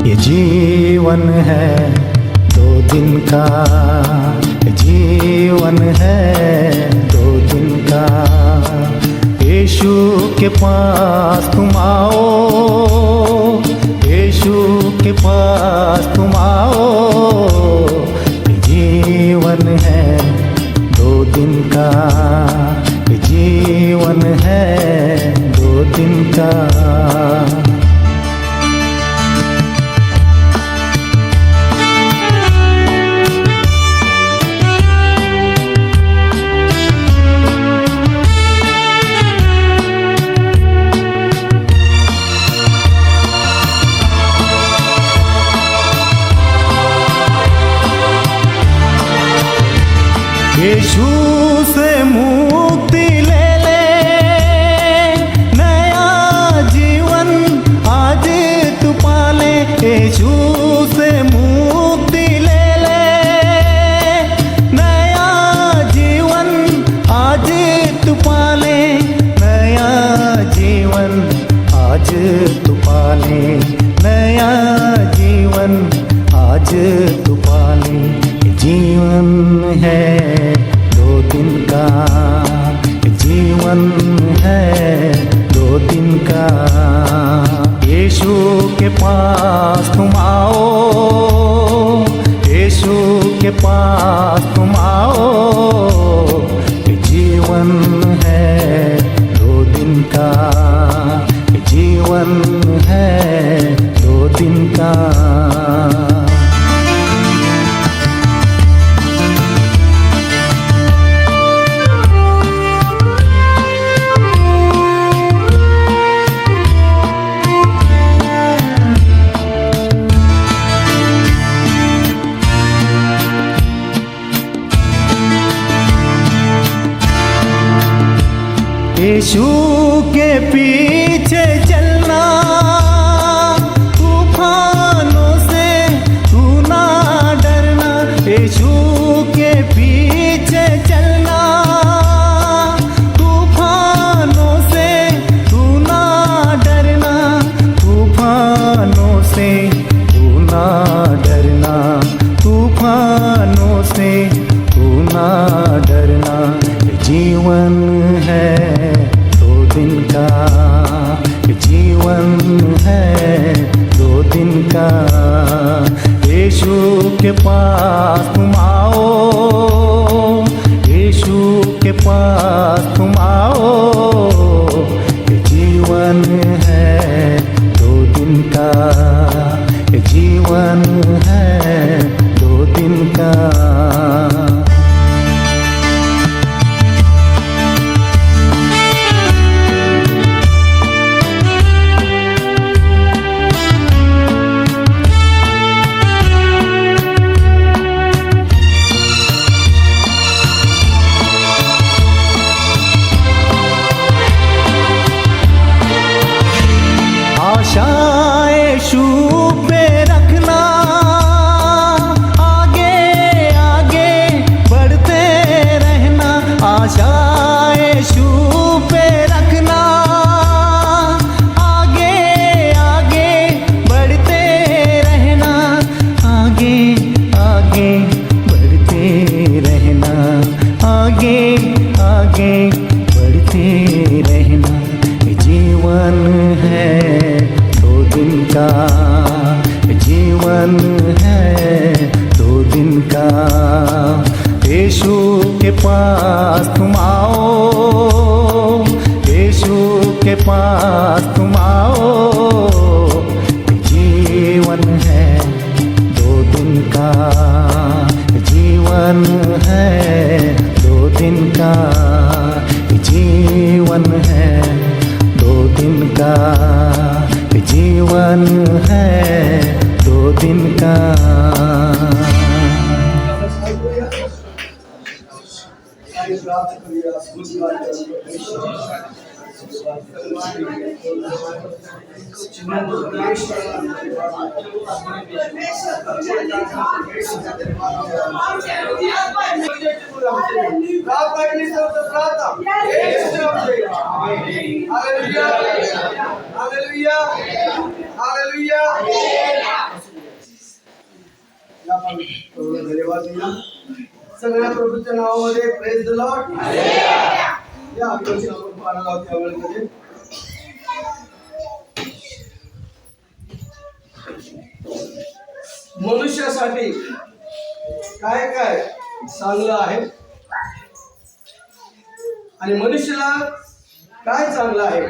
ये जीवन है 2 दिन का, जीवन है 2 दिन का। यीशु के पास तुम आओ, यीशु के पास तुम आओ। ये जीवन है 2 दिन का, ये जीवन है 2 दिन का। यीशु से मुक्ति ले ले, नया जीवन आज तू पाले। यीशु से मुक्ति ले ले, नया जीवन आज तू पाले। नया जीवन आज तू पाले, नया जीवन आज तू पाले। जीवन है 2 दिन का, जीवन है 2 दिन का। यीशु के पास तुम आओ, यीशु के पास तुम आओ। जीवन है 2 दिन का, जीवन है 2 दिन का। यीशु के पीछे चलना, तूफानों से तू ना डरना। यीशु के पीछे चलना, तूफानों से तू ना डरना। तूफानों से तू ना डरना, तूफानों से तू ना डरना। जीवन है 2 दिन का, जीवन है 2 दिन का। यीशु के पास तुम आओ, यीशु के पास तुम आओ। जीवन है 2 दिन का, जीवन है 2 दिन का। आशा यीशु पे रखना, आगे आगे बढ़ते रहना। आशा यीशु पे रखना, आगे आगे बढ़ते रहना। आगे आगे बढ़ते रहना, आगे आगे बढ़ते रहना। जीवन है 2 दिन का, जीवन है 2 दिन का। यीशु के पास तुम आओ, यीशु के पास तुम आओ। जीवन है 2 दिन का, जीवन है 2 दिन का। जीवन है 2 दिन का, जीवन है 2 दिन का। Hallelujah. Hallelujah. धन्यवाद दिला. सगळ्या प्रभूच्या नावामध्ये प्रेज द लॉर्ड. या आपण पाहणार आहोत त्यावेळेमध्ये मनुष्यासाठी काय काय चांगलं आहे आणि मनुष्याला काय चांगलं आहे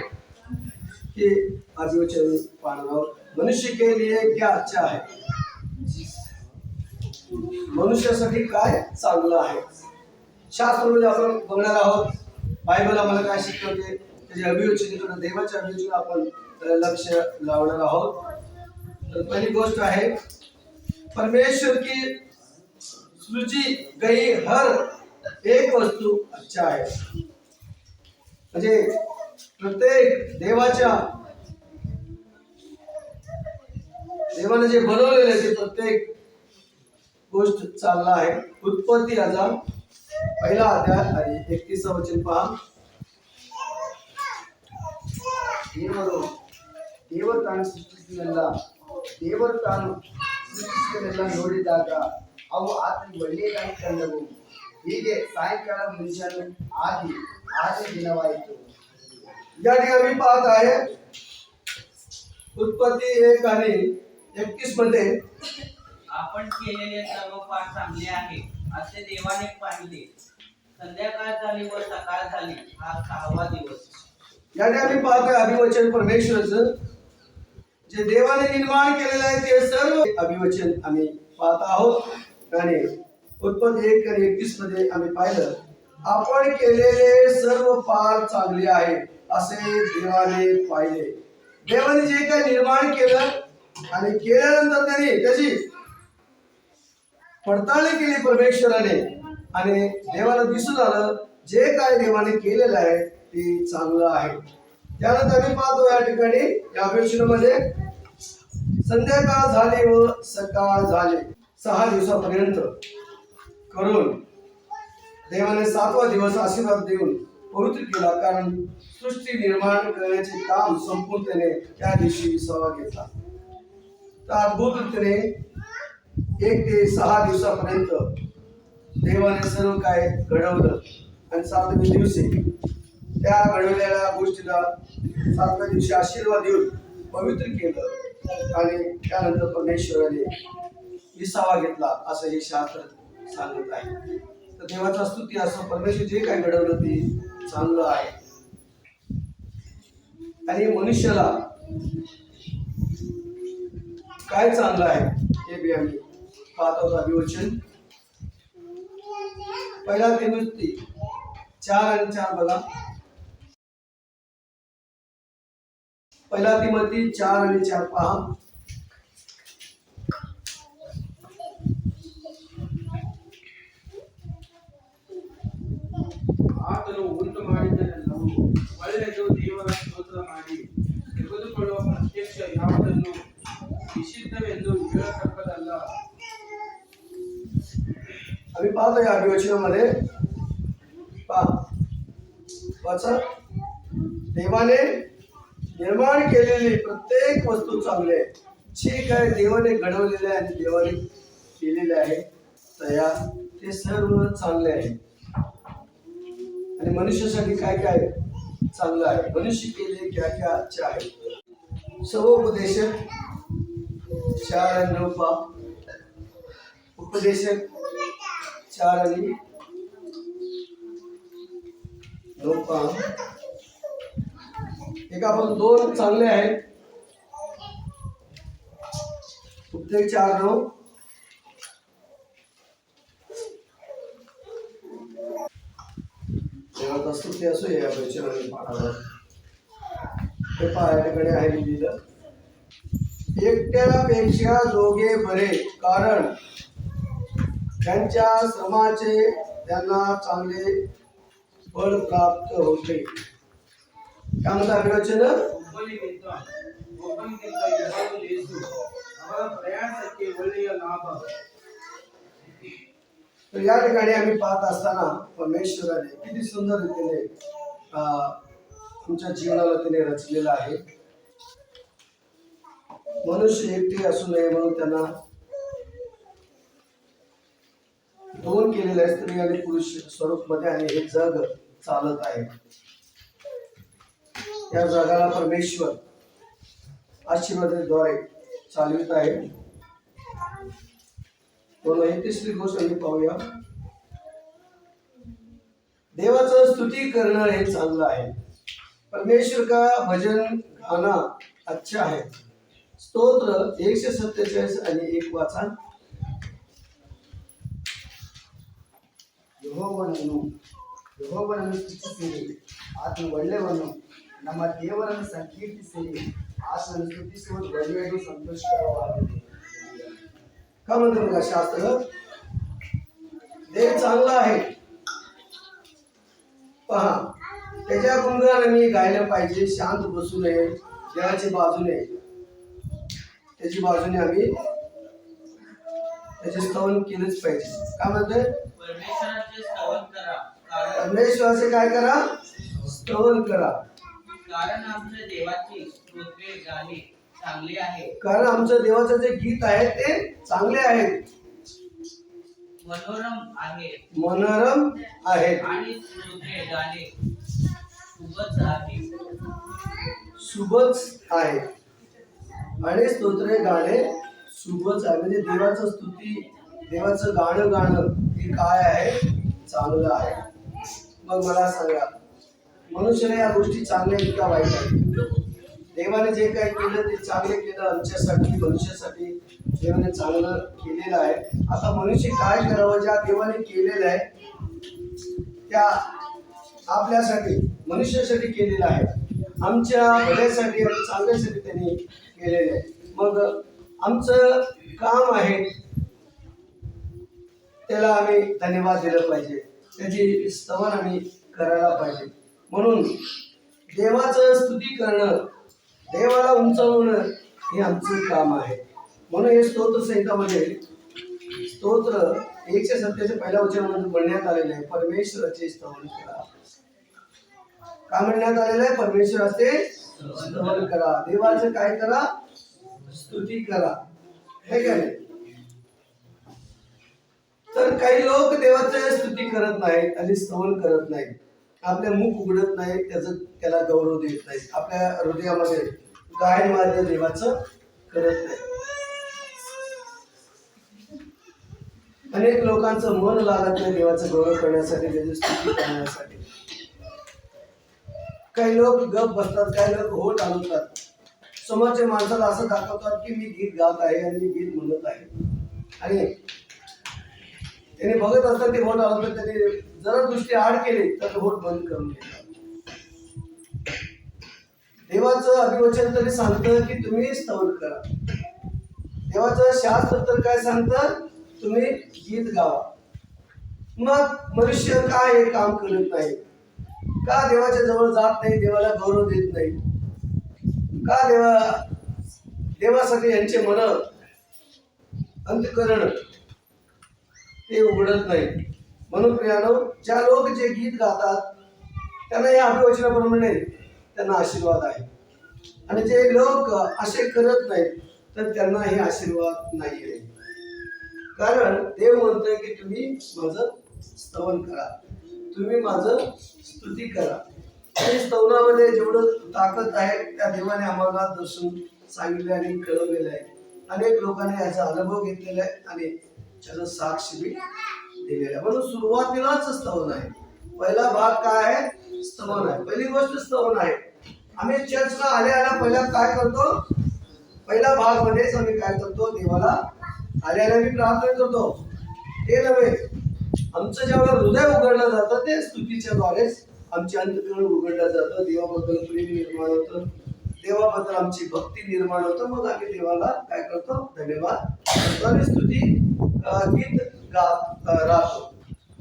हे आजवचन पाहणार आहोत. मनुष्य के लिए क्या अच्छा है, मनुष्यासाठी काय चांगलं आहे. शास्त्रामध्ये आपण बघणार आहोत. बायबल आम्हाला काय शिकवते त्याच्या अभियोजनेकडे, देवाच्या अभियोजनेकडे आपण लक्ष लावणार आहोत. तर पहिली गोष्ट आहे, परमेश्वर की सृजी गई हर एक वस्तू अच्छा आहे. म्हणजे प्रत्येक देवाने जे बनवलेलं आहे ते प्रत्येक गोष्ट चांगला आहे. उत्पत्ती याचा पहिला अध्याय आणि 31 वचन पहा. ದೇವರು ತಾನು ಸೃಷ್ಟಿಸಿದ್ದನ್ನೆಲ್ಲ ನೋಡಿದಾಗ ಅವು ಆತನಿಗೆ ಒಳ್ಳೆಯದಾಗಿ ಕಂಡವು. ಹೀಗೆ ಸಾಯಂಕಾಲ ಮುಂಜಾನೆ ಆದಿ ದಿನವಾಯಿತು. या ठिकाणी पाहत आहे उत्पत्ती 1 आणि 31 मध्ये, आपण केलेले सर्व फार चांगले आहे असे देवाने पाहिले. संध्याकाळ झाली व सकाळ झाली, हा 6वा दिवस. या ठिकाणी पाहत आहे अभिवचन परमेश्वराचं जे देवाने निर्माण केलेलं आहे ते सर्व अभिवचन आम्ही पाहत आहोत. आणि उत्पत्ती 1 आणि 31 मध्ये आम्ही पाहिलं, आपण केलेले सर्व फार चांगले आहे असे देवाने पाहिले. देवाने जे काही निर्माण केलं आणि केल्यानंतर त्यांनी त्याची पडताळणी केली परमेश्वराने आणि देवाला दिसून आलं जे काय देवाने केलेलं आहे ते चांगलं आहे. त्यानंतर आम्ही पाहतो या ठिकाणी या अभिवचनामध्ये, संध्याकाळ झाली व सकाळ झाले, 6 दिवसापर्यंत करून देवाने 7वा दिवस आशीर्वाद देऊन पवित्र केला, कारण सृष्टी निर्माण करण्याचे काम संपूर्ण त्याने त्या दिवशी विसावा घेतला. तर अद्भुत रीतीने 1 ते 6 दिवसापर्यंत देवाने सर्व काय घडवलं आणि 7व्या दिवशी त्या घडवलेल्या गोष्टीला 7व्या दिवशी आशीर्वाद देऊन पवित्र केलं आणि त्यानंतर परमेश्वराने विसावा घेतला असं हे शास्त्र सांगत आहे. तर देवाचा स्तुती असं, परमेश्वर जे काही घडवलं ते चांगलं आहे. आणि मनुष्याला काय चांगलं आहे हे बी आम्ही पाहत आहोत. अभिवचन पहिला तिमोथी 4 आणि 4 बघा. पहिला तिमोथी 4 आणि 4 पहा. ಆತನು ಉಂಟು ಮಾಡಿದ್ದನ್ನೆಲ್ಲವೂ ಒಳ್ಳೆಯದು, ದೇವರ ಸ್ತೋತ್ರ ಮಾಡಿ ತೆಗೆದುಕೊಳ್ಳುವ ಪ್ರತ್ಯಕ್ಷ ಯಾವುದನ್ನು ನಿಷಿದ್ಧವೆಂದು ಹೇಳತಕ್ಕದಲ್ಲ. आम्ही पाहतो या अभिवचनामध्ये वाचा, देवाने निर्माण केलेली प्रत्येक वस्तू चांगली आहे. जे काय देवाने घडवलेले आहे आणि देवाने केलेले आहे तयार ते सर्व चांगले आहे. आणि मनुष्यासाठी काय काय चांगलं आहे, मनुष्य के लिए क्या क्या अच्छा है. सर्वोपदेशक 4 आणि 9 पहा. उपदेशक 4 आणि 9 पहा. एक आपण 2 चांगले आहेत. उपदेश 4:9. देवाचा स्तुती असो या वचनाने पाठावर. हे पायाकडे आहे लिहिलेलं, एकट्यापेक्षा दोघे बरे, कारण त्यांच्या श्रमाचे त्यांना चांगले फळ प्राप्त होते. काय म्हणता अभिवचन? ಒಬ್ಬನಿಗಿಂತ ಇಬ್ಬರು ಲೇಸು, ಅವರ ಪ್ರಯಾಸಕ್ಕೆ ಒಳ್ಳೆಯ ಲಾಭ. तर या ठिकाणी आम्ही पाहत असताना परमेश्वराने किती सुंदर रीतीने तुमच्या जीवनाला त्याने रचलेलं आहे. मनुष्य एकटे असू नये म्हणून त्यांना दोन केलेले आहे, स्त्री आणि पुरुष स्वरूप मध्ये, आणि हे जग चालत आहे. या जगाला परमेश्वर आशीर्वादाद्वारे चालवित आहे. म्हणून ही तिसरी गोष्ट आम्ही पाहूया. देवाचं स्तुती करणं हे चांगलं आहे. परमेश्वर का भजन गाना अच्छा है. स्तोत्र 147 आणि 1 वाचा. ಯೆಹೋವನನ್ನು ಸ್ತುತಿಸಿರಿ, ಆತನು ಒಳ್ಳೆಯವನು. ನಮ್ಮ ದೇವರನ್ನು ಸಂಕೀರ್ತಿಸಿರಿ, ಆತನನ್ನು ಸ್ತುತಿಸುವುದು ಒಳ್ಳೆಯದು, ಸಂತೋಷಕರವಾಗಿದೆ. का म्हणतो बघा शास्त्र, देव चांगला आहे. पहा, त्याच्या गुणगान आम्ही गायला पाहिजे. शांत बसू नये, देवाच्या बाजूने, त्याची बाजूने आम्ही त्याचे स्तवन केलंच पाहिजे. काय म्हणतोय? परमेश्वराचे स्तवन करा, कारण परमेश्वराचे काय करा? स्तवन करा, कारण आमच्या देवाची स्तोत्रे गाणे चांगले आहे. कारण आमचं देवाचं जे गीत आहे ते चांगले आहेत, मनोरम आहे, मनोरम आहेत, आणि स्तोत्रे गाणे खूपच आहे. शुभच आहे, आणि स्तोत्रे गाणे शुभच आहे. म्हणजे देवाचं स्तुती, देवाचं गाणं हे काय आहे? चांगलं आहे. मग मला सांगा, मनुष्याने या गोष्टी चांगल्या आहेत का वाईट आहेत? देवाने जे काही केलं ते चांगले केलं आमच्यासाठी, मनुष्यासाठी देवाने चांगलं केलेलं आहे. आता मनुष्य काय करावं? ज्या देवाने केलेलं आहे त्या आपल्यासाठी, मनुष्यासाठी केलेलं आहे, आमच्या भल्यासाठी आणि चांगल्यासाठी त्यांनी केलेलं आहे. मग आमचं काम आहे त्याला आम्ही धन्यवाद दिलं पाहिजे, त्याची स्तवन आम्ही करायला पाहिजे. म्हणून देवाचं स्तुती करणं, देवाला उंचावणं हे आमचं काम आहे. म्हणून हे स्तोत्र संहितामध्ये स्तोत्र 147 पहिल्या वचनामध्ये म्हणण्यात आलेलं आहे, परमेश्वराचे स्तवन करा. काय म्हणण्यात आलेलं आहे? परमेश्वराचे स्तवन करा, देवाचं काय करा? स्तुती करा, हे का नाही? तर काही लोक देवाची स्तुती करत नाहीत आणि स्तवन करत नाहीत, आपले मुख उघडत नाहीत, त्याला गौरव देत नाहीत, आपल्या हृदयामध्ये गायन वाद्य देवाचं करत नाही. अनेक लोकांचं मन लागत नाही देवाचं गौरव करण्यासाठी, त्याची स्तुती करण्यासाठी. काही लोक गप बसतात, काही लोक होट आणतात, समोरच्या माणसाला असं दाखवतात की मी गीत गात आहे आणि मी गीत म्हणत आहे, आणि त्याने बघत असतात ते होट आलं तर त्याने जरा दृष्टी आड केली तर होट बंद करून देतात. देवाचं अभिवचन तरी सांगतं की तुम्ही स्तवन करा. देवाचं शास्त्र तर काय सांगतं? तुम्ही गीत गावा. मग मनुष्य का हे काम करत नाही? का देवाच्या जवळ जात नाही, देवाला गौरव देत नाही? का देवासाठी यांचे मन, अंतःकरण ते उघडत नाही? म्हणून प्रियानो, ज्या लोक जे गीत गातात त्यांना या अभिवचनाप्रमाणे त्यांना आशीर्वाद आहे, आणि जे लोक असे करत नाहीत तर त्यांना हे आशीर्वाद नाही आहे. कारण देव म्हणतोय की तुम्ही माझं स्तवन करा, तुम्ही माझं स्तुती करा. आणि स्तवनामध्ये जेवढं ताकद आहे त्या देवाने आम्हाला दर्शन सांगितले आणि कळवलेलं आहे. अनेक लोकांनी याचा अनुभव घेतलेला आहे आणि त्याचं साक्ष बी दिलेलं आहे. म्हणून सुरुवातीलाच स्तवन आहे. पहिला भाग काय आहे? स्तवन आहे. पहिली गोष्ट स्तवन आहे. आम्ही चर्चला आल्या पहिला काय करतो? पहिला भाग मध्येच आम्ही काय करतो? देवाला आल्याला मी प्रार्थना करतो. ते नव्हे, आमचं जेव्हा हृदय उघडलं जातं ते स्तुतीच्या द्वारेच आमचे अंतःकरण उघडलं जातं. देवाबद्दल प्रेम निर्माण होतं, देवाबद्दल आमची भक्ती निर्माण होतं. मग आम्ही देवाला काय करतो? धन्यवाद आणि स्तुती गीत गात राहतो.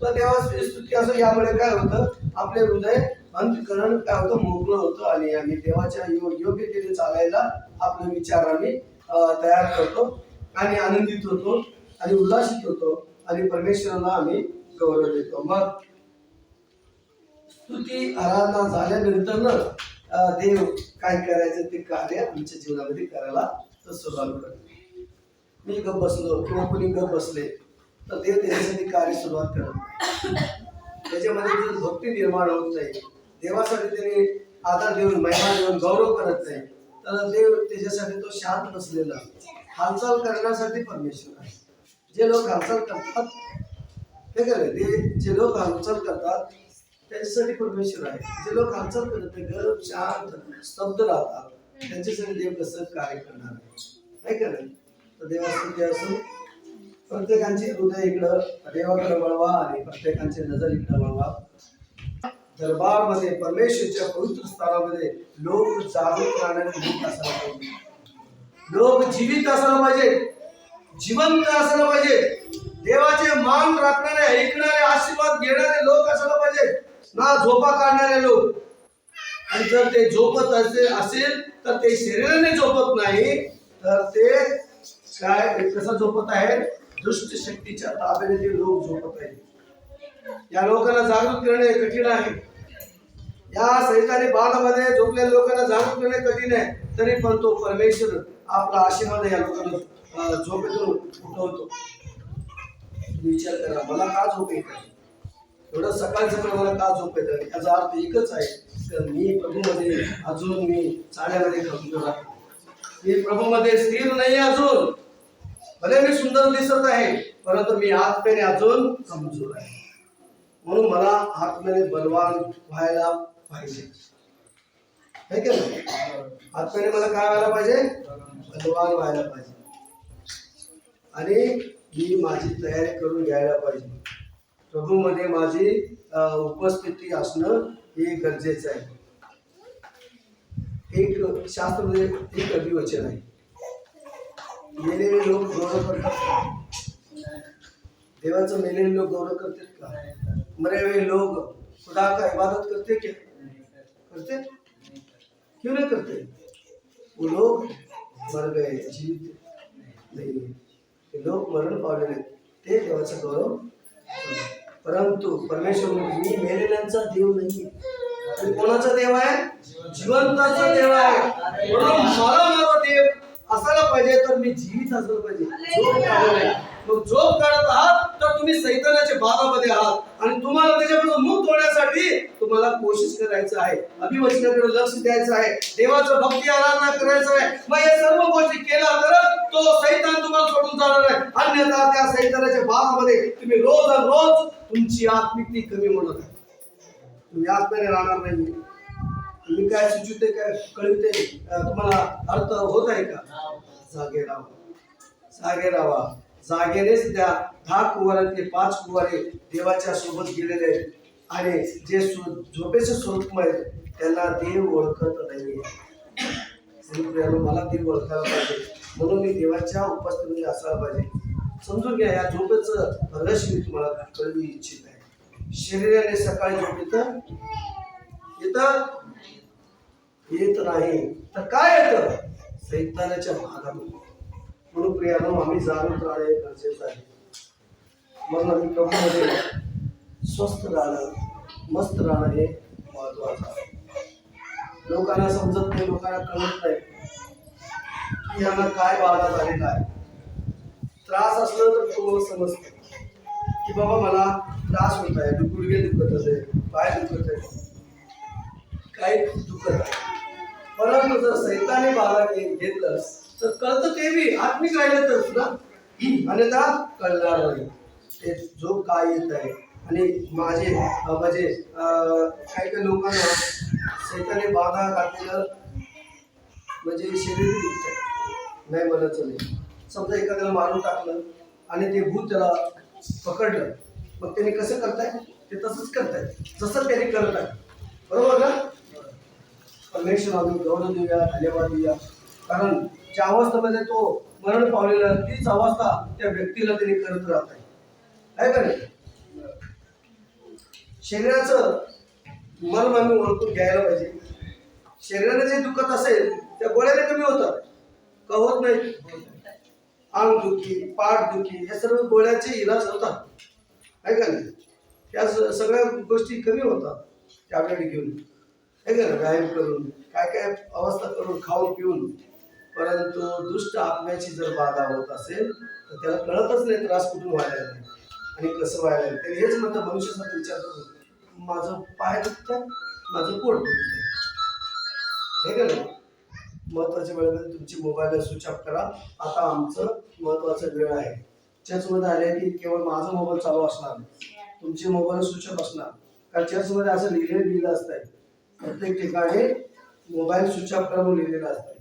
तर देवाची स्तुती असं यामुळे काय होतं? आपले हृदय अंतःकरण काय होतं? मोकळं होतं आणि आम्ही देवाच्या योग्यतेने चालायला आपले विचार आम्ही तयार करतो आणि आनंदित होतो आणि उल्हासित होतो आणि परमेश्वराला आम्ही गौरव देतो. मग स्तुती आराधना झाल्यानंतर ना देव काय करायचं ते कार्य आमच्या जीवनामध्ये करायला सुरुवात करतो. मी गप बसलो किंवा कोणी गप बसले तर देव त्याच्यासाठी कार्य सुरुवात करत नाही. त्याच्यामध्ये जर भक्ती निर्माण होत नाही, देवासाठी त्याने आदर देऊन, महिमा देऊन, गौरव करत नाही, तर देव त्याच्यासाठी तो शांत बसलेला आहे. हालचाल करण्यासाठी परमेश्वर आहे. जे लोक हालचाल करतात हे करे, ते जे लोक हालचाल करतात त्यांच्यासाठी परमेश्वर आहे. जे लोक हालचाल करत नाही, गरम शांत स्तब्ध राहतात, त्यांच्यासाठी देव कसं कार्य करणार आहे का नाही? तर देवासाठी असून प्रत्येकांची हृदय इकडं देवाकडे वळवा आणि प्रत्येकांची नजर इकडं वळवा. दरबारमध्ये परमेश्वरच्या पवित्र स्थानामध्ये लोक जागृत राहणारे लोक असायला पाहिजे. लोक जीवित असायला पाहिजे, जिवंत असायला पाहिजे, देवाचे मान राखणारे, ऐकणारे, आशीर्वाद घेणारे लोक असायला पाहिजे, ना झोपा काढणारे लोक. आणि जर ते झोपत असेल तर ते शरीराने झोपत नाही, तर ते काय कसं झोपत आहे? दुष्ट शक्तीच्या ताब्याने ते लोक झोपत आहेत. या लोकांना जागृत करणे कठीण आहे. या सैतानी बाधामध्ये झोपलेल्या लोकांना जागृत करणे कठीण आहे. तरी पण तो परमेश्वर आपला आशीर्वाद या लोकांना झोपेतून उठवतो. विचार करा, मला का झोप येत आहे? एवढं सकाळी सकाळी मला का झोप येत आहे? याचा अर्थ एकच आहे, तर मी प्रभूमध्ये अजून मी चाण्यामध्ये कमजोर आहे. मी प्रभूमध्ये स्थिर नाही अजून. भले मी सुंदर दिसत आहे, परंतु मी आत्म्याने अजून कमजोर आहे. म्हणून मला आत्म्याने बलवान व्हायला पाहिजे. है का नाही? आत्म्याने मला काय व्हायला पाहिजे? बलवान व्हायला पाहिजे. आणि मी माझी तयारी करून घ्यायला पाहिजे. प्रभूमध्ये माझी उपस्थिती असणं हे गरजेचं आहे. एक शास्त्रामध्ये एक अभिवचन आहे, मेलेले लोक गौरव करतात. देवाचं मेलेले लोक गौरव करतात का? मरे हुए लोग खुदा का इबादत करते क्या? करते? क्यों नहीं करते? वो लोग मर गए, जीवित नहीं. ते लोक मरण पावलेले ते देवाचा गौरव करतात. परंतु परमेश्वर मी मेलेल्यांचा देव नाही, मी कोणाचा देव आहे? जिवंताचा देव आहे. म्हणून मला माझा देव असायला पाहिजे, तर मी जीवित असायला पाहिजे. झोप काढू नये. मग झोप काढत आहात तर तुम्ही सैतानाच्या बाधामध्ये आहात आणि तुम्हाला त्याच्यापासून मुक्त होण्यासाठी तुम्हाला कोशिश करायचं आहे, अभिवचनाकडे लक्ष द्यायचं आहे, देवाचं भक्ती आराधना करायचं आहे. मग या सर्व गोष्टी केल्या तर तो सैतान तुम्हाला सोडून जाणार आहे. अन्यथा त्या सैतानाच्या बाधामध्ये तुम्ही रोज तुमची आत्मिकती कमी होणार आहे. तुम्ही आत्म्याने राहणार नाही. तुम्ही काय सुचवते, काय कळवते, तुम्हाला अर्थ होत आहे का? जागे राहा, जागे राहा. जागेनेच त्या 10 कुवारातले 5 कुवारे देवाच्या सोबत गेलेले आहेत आणि जे झोपेचे स्वरूप आहेत त्यांना देव ओळखत नाही. मला देव ओळखायला पाहिजे, म्हणून मी देवाच्या उपस्थितीमध्ये असायला पाहिजे. समजून घ्या, या झोपेचं रहस्य मी तुम्हाला कळवू इच्छित आहे. शरीराने सकाळी झोप येत नाही, तर काय येतं? सैतानाच्या भागामध्ये. म्हणून प्रियानो, आम्ही जागृत राहणे गरजेचं आहे. म्हणून आम्ही प्रभूमध्ये स्वस्थ राहणं, मस्त राहणं हे महत्वाचं आहे. लोकांना समजत नाही, लोकांना कळत नाही की यांना काय बाधा झालेला आहे. त्रास असलं तर तुम्हाला समजतं की बाबा मला त्रास होत आहे, गुडघे दुखत आहे, पाय दुखत आहे, काय दुखत आहे. परंतु जर सैतानी बाधा घेतलं तर कळतं, ते बी आत्मिक राहिलं तर सुद्धा, अन्यथा कळणार नाही ते झोप काय येत आहे. आणि माझे म्हणजे काही काही लोकांना सैतानी बाधा घातलेलं म्हणजे शरीर दुखत नाही म्हणायचं नाही. समजा एखाद्याला मारून टाकलं आणि ते भूत त्याला पकडलं, मग त्यांनी कसं करताय? ते तसंच करताय जसं त्यांनी करत आहे. बरोबर ना? परमेश्वर आम्ही गौरव देऊया, धन्यवाद देऊया. कारण ज्या अवस्थेमध्ये तो मरण पावलेला तीच अवस्था त्या व्यक्तीला त्यांनी करत राहत आहे का नाही? शरीराचं मर्म आम्ही ओळखून घ्यायला पाहिजे. शरीराने जे दुखत असेल त्या गोळ्याने कमी होतात का? होत नाही. अंगदुखी, पाठदुखी या सर्व गोळ्याचे इलाज होतात आहे का नाही? त्या सगळ्या गोष्टी कमी होतात टॅबलेट घेऊन, आहे का नाही? व्यायाम करून, काय काय अवस्था करून, खाऊन पिऊन. परंतु दुष्ट आत्म्याची जर बाधा होत असेल तर त्याला कळतच नाही त्रास कुठून व्हायला नाही. आणि कसं व्हायला लागेल. त्याने हेच म्हणतं मनुष्यासाठी विचार करतो, माझं पाय दुखतंय, माझं पोट दुखतंय, हे का नाही. महत्वाच्या वेळेमध्ये तुमची मोबाईल स्विच ऑफ करा. आता आमचं महत्वाचा वेळ आहे. चर्चमध्ये आले की केवळ माझा मोबाईल चालू असणार, तुमचे मोबाईल स्विच ऑफ असणार. कारण चर्चमध्ये असं लिहिलेलं असतंय, प्रत्येक ठिकाणी मोबाईल स्विच ऑफ करा म्हणून लिहिलेलं असतंय,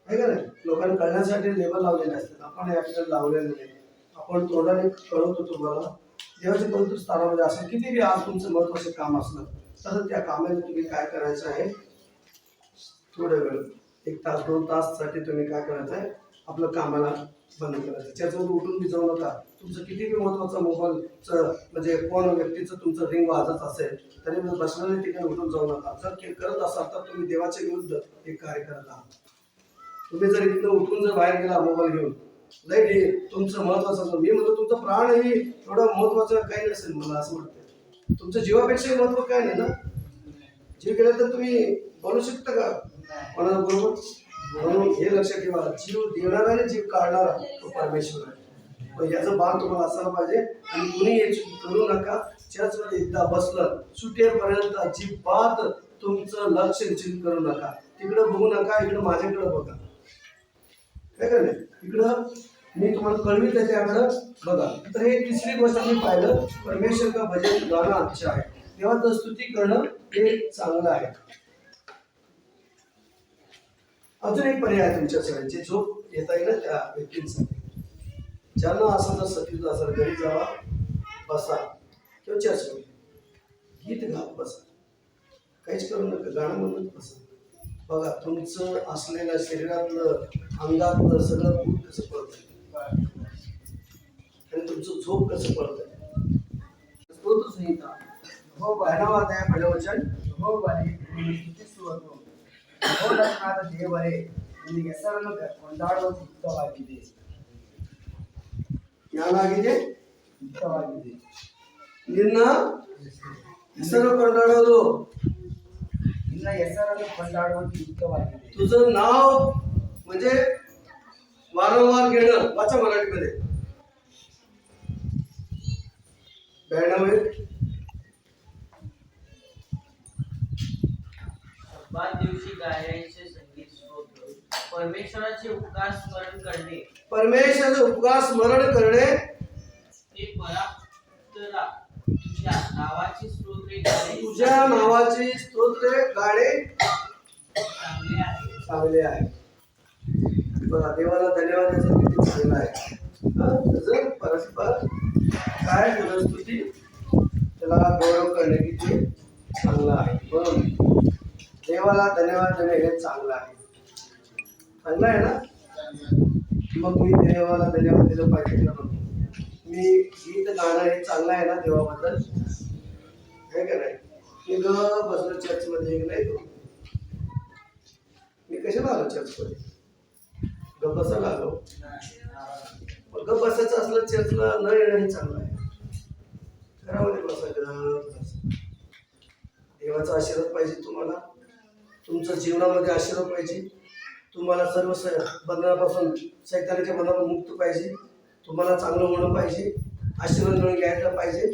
आहे का नाही. लोकांना कळण्यासाठी लेबल लावलेले असतात, आपण या ठिकाणी लावलेले नाही. आपण तोंडाने कळवतो तुम्हाला. देवाच्या पवित्र स्थानामध्ये असं किती बी आज तुमचं महत्वाचं काम असलं तर त्या कामाने तुम्ही काय करायचं आहे, थोडा वेळ 1 तास 2 ताससाठी तुम्ही काय करायचं आहे, आपलं कामाला बंद करायचं. त्याच्यावर उठून बी जाऊ नका. तुमचं किती बी महत्वाचा मोबाईलचं म्हणजे कोण व्यक्तीचं तुमचं रिंग वाजत असेल तरी बसलेल्या ठिकाणी उठून जाऊ नका. जर करत असाल तर तुम्ही देवाच्या विरुद्ध एक कार्य करत आहात. तुम्ही जर इथं उठून जर बाहेर गेला मोबाईल घेऊन, नाही तुमचं महत्वाचं, मी म्हणतो तुमचं प्राणही एवढं महत्वाचं काही नसेल. मला असं वाटतं तुमच्या जीवापेक्षा महत्व काय नाही ना. जीव गेला तर तुम्ही बोलू शकता का कोणाला बरोबर. म्हणून हे लक्षात ठेवा, जीव देणारा आणि जीव काढणारा तो परमेश्वर आहे. पण याचं भान तुम्हाला असायला पाहिजे. आणि कुणी याची करू नका. चर्चमध्ये एकदा बसलं सुटेपर्यंत अजिबात तुमचं लक्ष विचलित करू नका. तिकडं बघू नका, इकडं माझ्याकडे बघा, काय का नाही. इकडं मी तुम्हाला कळवी त्याच्याकडं बघा. तर हे तिसरी गोष्ट मी पाहिलं, परमेश्वर का भजन गाणं अच्छा आहे. देवाचं स्तुती करणं हे चांगलं आहे. अजून एक पर्याय आहे तुमच्या सगळ्यांची, झोप येता येईल ना त्या व्यक्तींसाठी. ज्यांना असं जर सतीच असेल घरी जावा, बसा किंवा चर्चमध्ये गीत गात बसा, काहीच करू नका, गाणं म्हणत बसा. बघा तुमचं असलेल्या शरीरातलं अंगातलं सगळं भूत कसं पडतंय आणि तुमचं झोप कसं पडतंय. स्तोत्र संहिता हो बहनावाद आहे पहिलं वचन. हो बरे ಸ್ತುತಿಸುವುದು ಮಹೋನ್ನತನಾದ ದೇವರೇ, ನಿನ್ನ ಹೆಸರನ್ನು ಕೊಂಡಾಡುವ ಯುಕ್ತವಾಗಿದೆ, ಏನಾಗಿದೆ, ಯುಕ್ತವಾಗಿದೆ. ನಿನ್ನ ಹೆಸರು ಕೊಂಡಾಡೋದು, ನಿನ್ನ ಹೆಸರನ್ನು ಕೊಂಡಾಡುವುದು ಯುಕ್ತವಾಗಿದೆ. तुझं नाव म्हणजे वारंवार घेणं. वाचा मराठीमध्ये 92. शब्दात दिवशी गायचे संगीत स्तोत्र. परमेश्वराचे उपकार स्मरण करणे, परमेश्वराचे उपकार स्मरण करणे, ते परात्परा तुझ्या नावाची स्तोत्रे गाणे, तुझ्या नावाची स्तोत्रे गाणे चांगले आहे. चांगले आहे. बघा देवाला धन्यवाद द्यायचं किती चांगलं आहे. त्याचं परस्पर काय तुझं स्तुती, त्याला गौरव करणे किती चांगलं आहे. म्हणून देवाला धन्यवाद देणे हे चांगलं आहे. चांगलं आहे ना. मग मी देवाला धन्यवाद दिलं पाहिजे का. मी गीत गाणं हे चांगलं आहे ना देवाबद्दल, हे का नाही. मी बसलो चर्चमध्ये नाही, मी कशाला आलो चर्चमध्ये, गप बसायला आलो. गप बसायचं असलं चर्चला न येणं हे चांगलं आहे. घरामध्ये बसायचं. देवाचा आशीर्वाद पाहिजे तुम्हाला, तुमच्या जीवनामध्ये आशीर्वाद पाहिजे. तुम्हाला सर्व बंधनापासून सैतानाच्या बंधनापासून मुक्त पाहिजे. तुम्हाला चांगलं होणं पाहिजे, आशीर्वाद मिळून घ्यायला पाहिजे.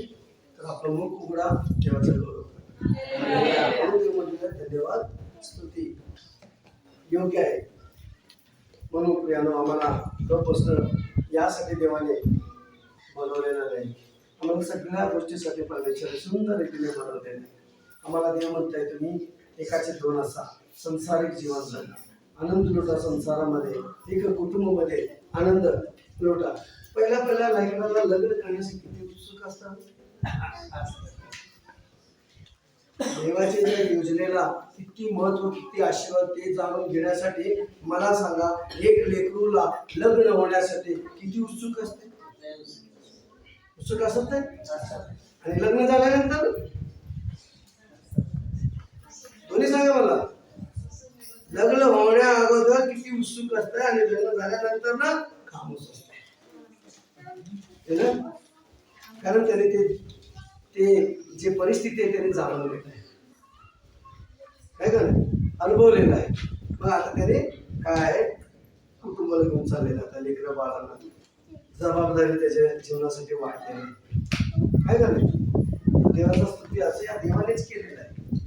तर आपलं मुख उघडा, देवाचा गौरव करा. धन्यवाद स्तुती योग्य आहे. म्हणून प्रियानो आम्हाला गप बसणं यासाठी देवाने बनवलेलं नाही. आम्हाला सगळ्या गोष्टीसाठी परमेश्वर सुंदर रीतीने बनवलेलं आहे. आम्हाला देव म्हणताय तुम्ही एकाचे 2 असा संसारिक जीवन जगा, आनंद लुटा संसारामध्ये, एक कुटुंबामध्ये आनंद लुटा. पहिल्या लेकराला लग्न करण्यासाठी किती उत्सुक असतात. देवाच्या ज्या योजनेला किती महत्व, किती आशीर्वाद ते जाणून घेण्यासाठी मला सांगा, एक लेकरूला लग्न होण्यासाठी किती उत्सुक असते. उत्सुक असत आणि लग्न झाल्यानंतर दोन्ही सांगा मला. लग्न होण्या अगोदर किती उत्सुक असते आणि लग्न झाल्यानंतर ना खामोश असते. कारण त्याने ते जे परिस्थिती आहे त्याने जाणवलेलं आहे, काय का नाही, अनुभवलेलं आहे. मग आता त्याने काय आहे, कुटुंबाला घेऊन चाललेलं, आता लेकरं बाळांना जबाबदारी त्याच्या जीवनासाठी वाटलेली. आहे का नाही? देवाचा स्तुती असं या देवानेच केलेलं आहे.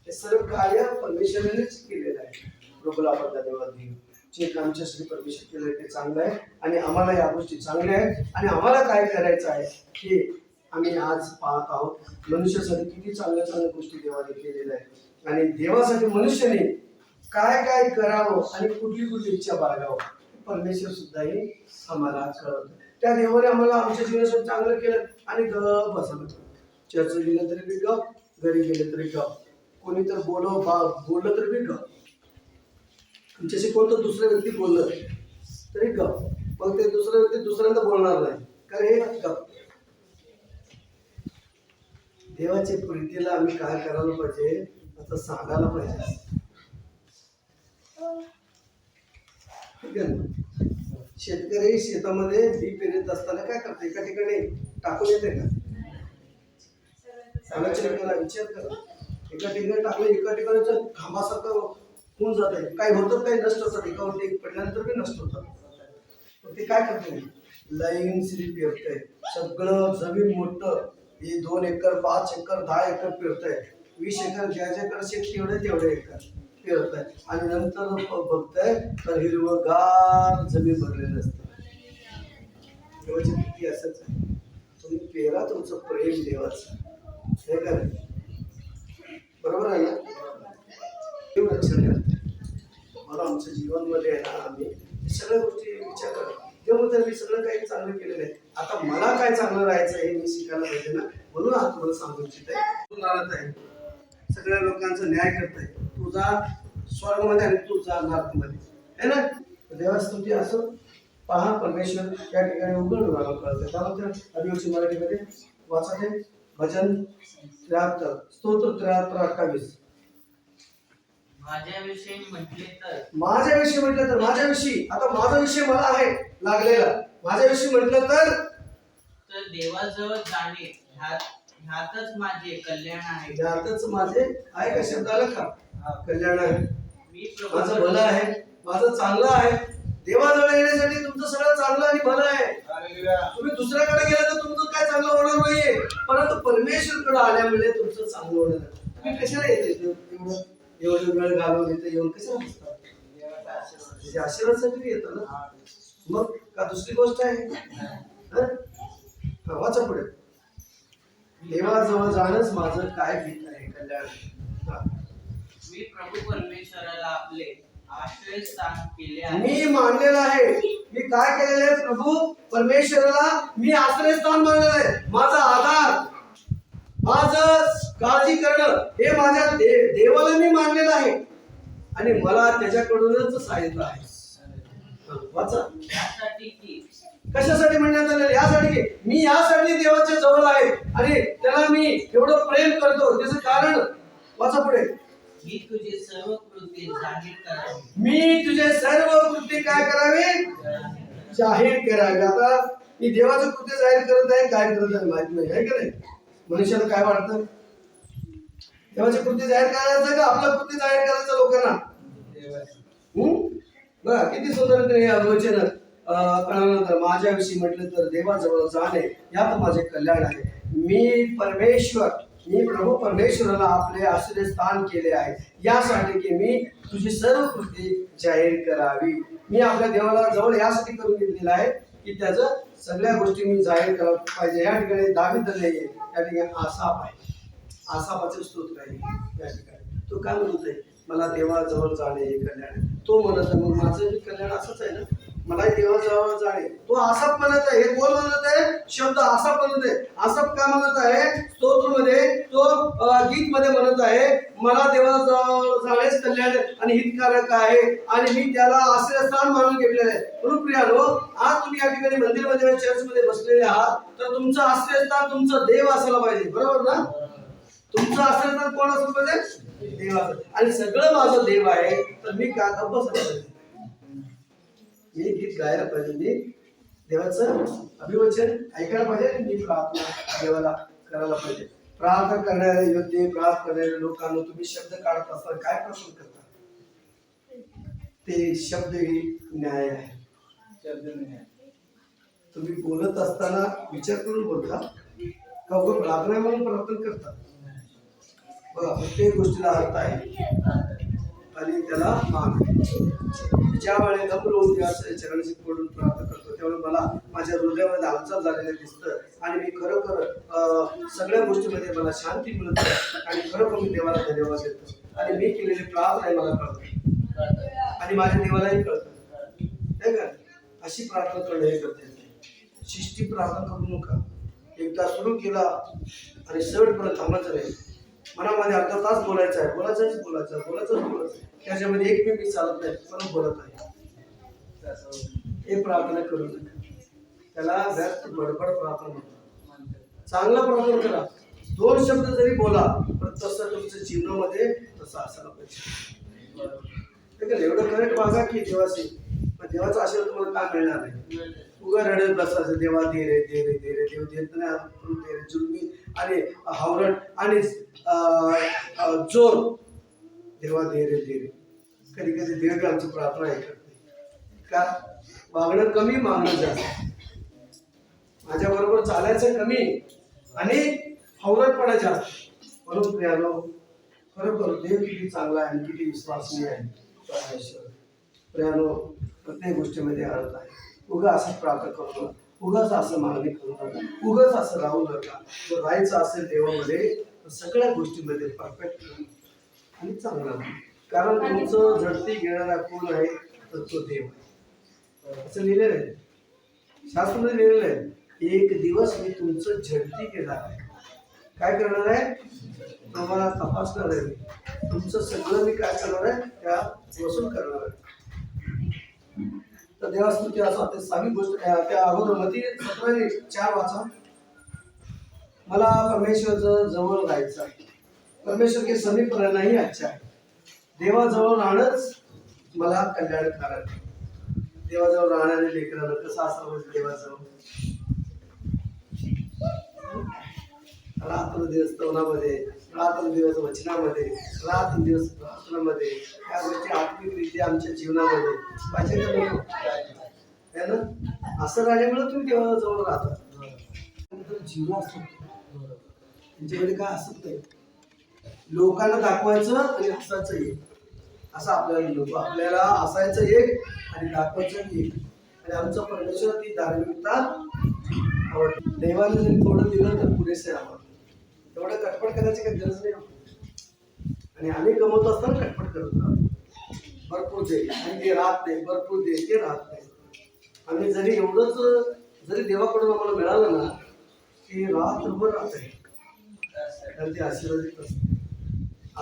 हे सर्व कार्य परमेश्वरानेच केलेलं आहे. प्रभूला आपण धन्यवाद देऊ. जे आमच्यासाठी परमेश्वर केलं ते चांगलं आहे आणि आम्हाला या गोष्टी चांगल्या आहेत आणि आम्हाला काय करायचं आहे हे आम्ही आज पाहत आहोत. मनुष्यासाठी किती चांगल्या चांगल्या गोष्टी देवाने केलेल्या आहेत आणि देवासाठी मनुष्याने काय काय करावं आणि कुठली कुठली इच्छा बाळगावं परमेश्वर सुद्धा हे आम्हाला कळवतं. त्या देवाने आम्हाला आमच्या जीवनासाठी चांगलं केलं आणि गप बसवलं. चर्च गेलं तरी बी गप, घरी गेलं तरी गप, कोणी तर बोललं तरी बी गप, तुमच्याशी कोणतं दुसरं व्यक्ती बोललं तरी गप. मग ते दुसरं व्यक्ती दुसऱ्यांदा बोलणार नाही कारण हे गप. देवाच्या प्रीतीला आम्ही काय करायला पाहिजे आता सांगायला पाहिजे. शेतकरी शेतामध्ये बी पेरत असताना काय करते? एका ठिकाणी टाकून येते का? विचार करा. एका ठिकाणी टाकलं, एका ठिकाणी खांबासारखं होऊन जात आहे. काही होतं, काही नष्ट होतात. एकावरती पडल्यानंतर बी नष्ट होतात. ते काय करते? लाईन सिरी पेरतंय. सगळं जमीन मोठं, हे 2 एकर 5 एकर 10 एकर पेरतंय. 20 एकर ज्याच्याकडे शेत तेवढे एकर पेरत आहे आणि नंतर बघताय तर हिरवगार जमीन भरलेलं असतं. देवाची भीती असंच आहे. तुम्ही पेरा तुमचं प्रेम देवाचं, हे का बरोबर आहे ना? देव रक्षण करते. मला आमच्या जीवनमध्ये आहे ना, आम्ही सगळ्या गोष्टी विचार करतो. त्यामुळे मी सगळं काही चांगलं केलेलं आहे. आता मला काय चांगलं राहायचं हे मी शिकायला पाहिजे ना, म्हणून आज तुम्हाला सांगू इच्छित आहे. सगळ्या लोकांचा न्याय करताय. तुझा स्वर्गमध्ये आणि तुझा नरकमध्ये है ना. देवाची स्तुती असं पहा. परमेश्वर त्या ठिकाणी उघडून आला कळतं. त्यानंतर आदिवासी मराठीमध्ये वाचत आहे भजन 73 स्तोत्र 73-28. माझ्याविषयी म्हटले तर माझ्याविषयी आता माझा विषय मला आहे लागलेला. माझ्याविषयी म्हटलं तर देवाजवळ जाणे ह्यातच माझे कल्याण आहे. ह्यातच माझे आहे का शब्दाला का कल्याण आहे. माझं भलं आहे, माझं चांगलं आहे. देवाजवळ येण्यासाठी तुमचं सगळं चांगलं आणि भलं आहे. तुम्ही दुसऱ्याकडे गेला तर तुमचं काय चांगलं होणार नाहीये, परंतु परमेश्वरकडे आल्यामुळे तुमचं चांगलं होणार. तुम्ही कशाला येते एवढं वेळ घालवून येतं येऊन कशाला बसतात? आशीर्वादासाठी येतं ना. मग का दुसरी गोष्ट आहे? वाचा पुढे. देवाजवळ जाणंच माझं काय भीत आहे कल्याण. मी प्रभू परमेश्वराला आपले आश्रयस्थान केले आहे. मी मानलेलं आहे. मी काय केलेलं आहे? प्रभू परमेश्वराला मी आश्रयस्थान मानलेलं आहे. माझा आधार, माझं काळजी करणं हे माझ्या देवाला मी मानलेलं आहे आणि मला त्याच्याकडूनच साहित्य आहे. वाचा. कशासाठी म्हणण्यात आलेलं? यासाठी की मी यासाठी देवाच्या जवळ आहे आणि त्याला मी एवढं प्रेम करतो. त्याचं कारण वाचा पुढे. मी तुझे सर्व कृत्य जाहीर करावे. मी तुझे सर्व कृत्य काय करावे? जाहीर करावे. आता मी देवाचं कृत्य जाहीर करत आहे काय करत आहे माहित नाही, आहे का नाही? मनुष्याला काय वाटतं? देवाचे कृत्य जाहीर करायचं का आपलं कृत्य जाहीर करायचं लोकांना? बघा किती सुंदर वचन कळल्यानंतर माझ्याविषयी म्हटलं तर देवाजवळ जाणे यात माझे कल्याण आहे. मी प्रभू परमेश्वराला आपले आश्रयस्थान केले आहे यासाठी की मी तुझी सर्व कृती जाहीर करावी. मी आपल्या देवाला जवळ यासाठी करून घेतलेलं आहे की त्याचं सगळ्या गोष्टी मी जाहीर करायला पाहिजे. या ठिकाणी दावीद नाहीये, या ठिकाणी आसाप आहे. आसापाचे स्तोत्र आहे या ठिकाणी. तो काय म्हणत आहे? मला देवाजवळ जाणे हे कल्याण. तो म्हणत आहे मग माझं बी कल्याण असंच आहे ना, मला देवाजवळ जाणे. तो आसाप म्हणत आहे. हे कोण म्हणत आहे? शब्द आसाप म्हणत आहे. आसाप काय म्हणत आहे? स्तोत्रमध्ये तो गीत मध्ये म्हणत आहे मला देवाजवळ जाणेच कल्याण आणि हितकारक आहे आणि मी त्याला आश्रयस्थान मानून घेतलेलं आहे. म्हणून प्रियानो, आज तुम्ही या ठिकाणी मंदिरमध्ये चर्चमध्ये बसलेले आहात तर तुमचं आश्रयस्थान तुमचा देव असायला पाहिजे. बरोबर ना? तुमचं आश्रयस्थान कोण असलं पाहिजे? देवाचं. आणि सगळं माझं देव आहे तर मी का बसलं पाहिजे? मी गीत गायला पाहिजे, मी देवाचं अभिवचन ऐकायला पाहिजे, मी प्रार्थना देवाला करायला पाहिजे. प्रार्थना करणारे योद्धे, प्रार्थना करणारे लोकांना तुम्ही शब्द काढत असताना काय प्रश्न करता? ते शब्द ही न्याय आहे. शब्द न्याय. तुम्ही बोलत असताना विचार करून बोलता का उगा प्रार्थना म्हणून प्रार्थना करतात? बघा, प्रत्येक गोष्टीला अर्थ आहे आणि त्याला मान आहे. ज्या वेळेला नम्र चरणाशी पडून प्रार्थना करतो त्यावेळेस मला माझ्या हृदयामध्ये हालचाल झालेलं दिसतं आणि मी खरोखर सगळ्या गोष्टीमध्ये मला शांती मिळते आणि खरोखर मी देवाला धन्यवाद देतो आणि मी केलेली प्रार्थना मला कळते आणि माझ्या देवालाही कळतं. नाही का? अशी प्रार्थना करणं हे गरजेचं आहे. शिस्ती प्रार्थना करू नका. एकदा सुरू केला आणि शेवटपर्यंत थांबायचं नाही. मनामध्ये अर्धा तास बोलायचं आहे, बोलायचं त्याच्यामध्ये एक मिनिट चालत नाही पण बोलत आहे. हे प्रार्थना करू नका. त्याला व्यर्थ बडबड प्रार्थना म्हणतात. चांगला प्रार्थना करा. 2 शब्द जरी बोला पण तसं तुमच्या जीवनामध्ये तसं असायला पाहिजे. एवढं करेक्ट वागा की देवाशी, पण देवाचा आशीर्वाद तुम्हाला काय मिळणार नाही. उगा रडत बसायचं, देवा दे रे दे रे दे रे, देव देत नाही दे रे, जुलमी आणि हावरट आणि जोर, देवा दे रे दे रे. कधी कधी देव बी आमची प्रार्थना ऐकत नाही. का? मागणं कमी, मागणं जास्त. माझ्या बरोबर चालायचं कमी आणि हावरटपणा जास्त. म्हणून प्रियानो, खरोखर देव किती चांगला आहे आणि किती विश्वासनीय आहे परमेश्वर. प्रियानो, प्रत्येक गोष्टीमध्ये अर्थ आहे. उगा असं प्रार्थना करू नका, उगाच असं मागणी करू नका, उगाच असं राहू नका. जर राहायचं असेल देवामध्ये तर सगळ्या गोष्टीमध्ये परफेक्ट आणि चांगला. कारण तुमचं झडती घेणारा कोण आहे तर तो देव आहे. असं लिहिलेलं आहे, शास्त्रामध्ये लिहिलेलं आहे. एक दिवस मी तुमचं झडती घेणार आहे. काय करणार आहे? तुम्हाला तपासणार आहे. तुमचं सगळं मी काय करणार आहे? त्या वसूल करणार आहे. तर देवास्तुती असं ते सावी गोष्ट त्या अगोदर मती 17:4 वाचा. मला परमेश्वराचं जवळ राहायचं आहे. परमेश्वर के समीप राहणंही अच्छा आहे. देवाजवळ राहणंच मला कल्याणकारक. देवाजवळ राहणारे लेकरांना कसं असावं? देवाजवळ रात्रंदिवस स्तवनामध्ये, रात्रंदिवस वचनामध्ये, रात्रंदिवस प्रार्थनामध्ये, या गोष्टी आत्मिकरित्या आमच्या जीवनामध्ये पाहिजे का नको? है ना? असं राहिल्यामुळे तुम्ही देवाजवळ राहता. जीवन असतो त्यांच्याकडे काय असत नाही. लोकांना दाखवायचं आणि हसायचं एक, असं आपल्याला नको. आपल्याला हसायचं एक आणि दाखवायचं एक. आणि आमचा परमेश्वर ती धार्मिकता आवडते. देवाने जरी थोडं दिलं तर पुरेसे आवडतं. तेवढं कटपट करायची काही गरज नाही. आणि आम्ही कमवत असताना कटपट करत राहतो. भरपूर दे आणि ते राहत नाही, भरपूर दे ते राहत नाही. आम्ही जरी एवढंच जरी देवाकडून आम्हाला मिळालं ना की रात्रभर राहत आहे तर ते आशीर्वादित असते.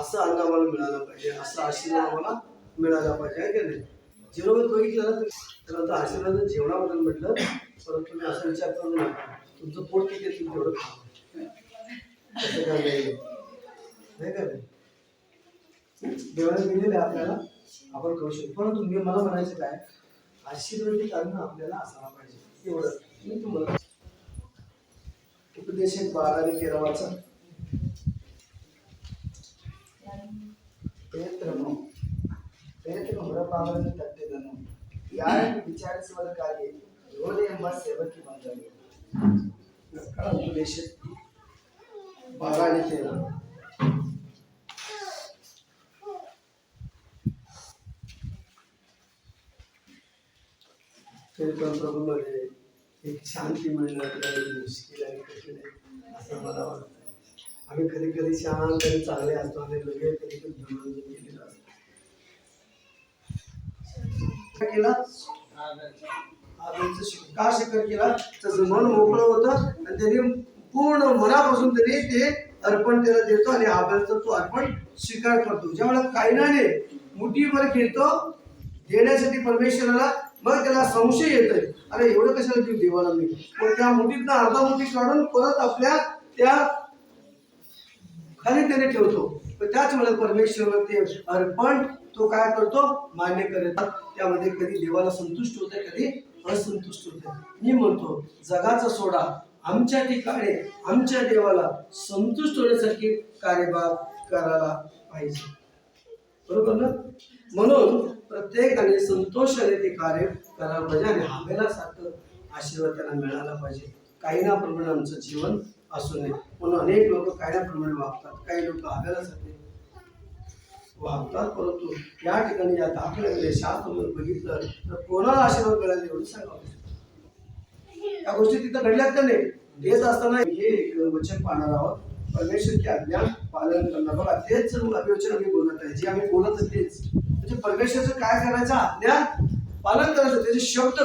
असं अन्न आम्हाला मिळालं पाहिजे, असं आशीर्वाद आम्हाला मिळाला पाहिजे. आहे की नाही? जीवनामध्ये बघितलं ना तर आता आशीर्वाद जेवणाबद्दल म्हटलं, परंतु तुम्ही असा विचार करू नका तुमचं पोट किती आहे तुम्ही तेवढं खा. असं काय नाही का? देवाने दिलेलं आहे आपल्याला, आपण करू शकतो. परंतु मी मला म्हणायचं काय, आशीर्वादित अन्न आपल्याला असायला पाहिजे. एवढं मी तुम्हाला उपदेश 12 आणि 13 वाचा. ಪೇತ್ರನು ಹೊರಭಾಗದಲ್ಲಿ ತಟ್ಟಿದನು. ಯಾರನ್ನು ವಿಚಾರಿಸುವುದಕ್ಕಾಗಿ ಯೋಧೆ ಎಂಬ ಸೇವಕಿ ಬಂದಳು. उपदेश 12 आणि 13. तरी पण प्रभूमध्ये एक शांती मिळणं मुश्किल आणि कठीण आहे असं मला वाटतं. आम्ही कधी कधी शांत आणि चांगले असतो आणि लगेच कधी कधी धुळून केलेलं असतं. केला का शिखर केला? त्याचं मन मोकळं होतं आणि त्यांनी पूर्ण मनापासून त्यांनी ते अर्पण त्याला देतो आणि आभारचा तो अर्पण स्वीकार करतो. ज्यावेळेला कायनाने मुठीवर घेतो देण्यासाठी परमेश्वराला, मग त्याला संशय येतोय, अरे एवढं कशाला देऊ देवाला मी. मग त्या मुठीतनं अर्धा मुठी काढून परत आपल्या त्या खाली त्याने ठेवतो. पण त्याच वेळेला परमेश्वर ते अर्पण तो काय करतो? मान्य करतात. त्यामध्ये कधी देवाला संतुष्ट होते, कधी असंतुष्ट होते. मी म्हणतो जगाचा सोडा, आमच्या ठिकाणी आमच्या देवाला संतुष्ट होण्यासाठी कार्यभाग करायला पाहिजे. बरोबर ना? म्हणून प्रत्येकाने संतोषाने ते कार्य करायला पाहिजे आणि हाबेला सारखं आशीर्वाद त्यांना मिळाला पाहिजे. काही ना प्रमाणे आमचं जीवन असू नये. म्हणून अनेक लोक कायद्याप्रमाणे वागतात, काही लोक आदरासाठी वागतात. परंतु या ठिकाणी या दाखल्यामध्ये शास्त्रामध्ये बघितलं तर कोणाला आशीर्वाद मिळाले एवढं सांगावं. या गोष्टी तिथं घडल्यात का नाही? हेच असताना हे एक वचन पाहणार आहोत, परमेश्वर की आज्ञा पालन करणार. बघा तेच अभिवचन आम्ही बोलत आहे, जे आम्ही बोलत तेच म्हणजे परमेश्वरचं काय करायचं, आज्ञा पालन करायचं, त्याचे शब्द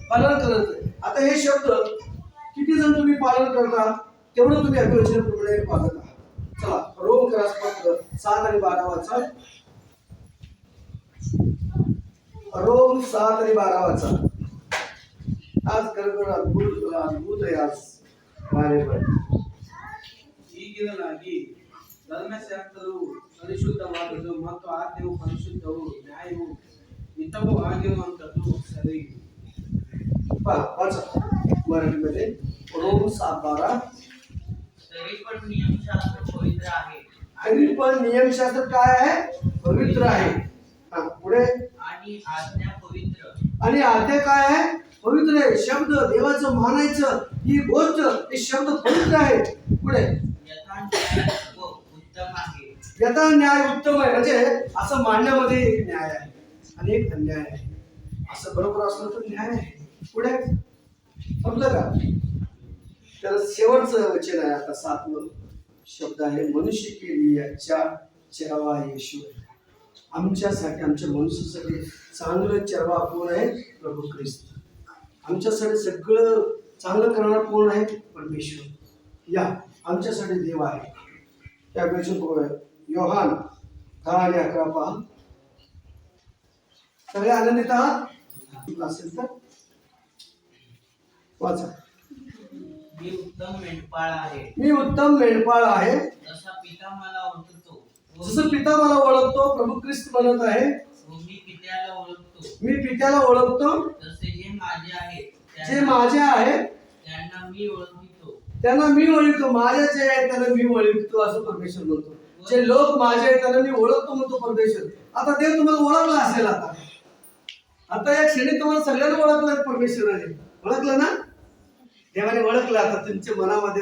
पालन करायचं. आता हे शब्द किती जण तुम्ही पालन करता तेवढं तुम्ही अभिवचनाप्रमाणे वागत आहात. चला रोमकरास पत्र 7 आणि 12 वाचा. रोम 7 आणि 12 वाचा. आज खरोखर अद्भुत आहे आज ಬಾಯಿಬಲ್. ಈಗಿರಲಾಗಿ ಧರ್ಮಶಾಸ್ತ್ರವು ಪರಿಶುದ್ಧವಾದುದು ಮತ್ತು ಆಜ್ಞೆಯು ಪರಿಶುದ್ಧವು ನ್ಯಾಯವು ಹಿತವೂ ಆಗಿರುವಂಥದ್ದು ಸರಿ. वाचा मराठीमध्ये रोम 7:12. तरी पण नियमशास्त्र पवित्र आहे तरी पण नियमशास्त्र काय आहे? पवित्र आहे. हा पुढे. आणि आज्ञा पवित्र. आणि आज्ञा काय आहे? पवित्र आहे. शब्द देवाचं मानायचं ही गोष्ट हे शब्द पवित्र आहे. पुढे. यथा न्याय व उत्तम आहे. यथा न्याय उत्तम आहे म्हणजे असं मानण्यामध्ये एक न्याय आहे आणि एक अन्याय आहे. असं बरोबर असलं तर न्याय आहे. पुढे समजलं का? तर शेवटचं वचन आहे आता 7वं शब्द आहे मनुष्य के लिए अच्छा चरवा येशू. आमच्यासाठी आमच्या मनुष्यासाठी चांगलं चरवा कोण आहे? प्रभू ख्रिस्त. आमच्यासाठी सगळं चांगलं करणारा कोण आहे? परमेश्वर. या आमच्यासाठी देव आहे. त्यापेक्षा योहान 10 आणि 11 पहा. सगळे आनंदित आहात असेल तर वाचा. मी उत्तम मेंढपाळ आहे. मी उत्तम मेंढपाळ आहे. जसा पिता मला ओळखतो जसं पिता मला ओळखतो, प्रभू ख्रिस्त म्हणत आहे, व मी पित्याला ओळखतो. मी पित्याला ओळखतो. जसे जे माझे आहे जे माझे आहे त्यांना मी ओळखतो. त्यांना मी ओळखतो. माझे जे आहे त्यांना मी ओळखतो असं परमेश्वर म्हणतो. जे लोक माझे आहेत त्यांना मी ओळखतो म्हणतो परमेश्वर. आता देव तुम्हाला ओळखला असेल. आता या क्षणी तुम्हाला सगळ्यांना ओळखलं परमेश्वराने. ओळखलं ना? देवाने ओळखलं. आता तुमच्या मनामध्ये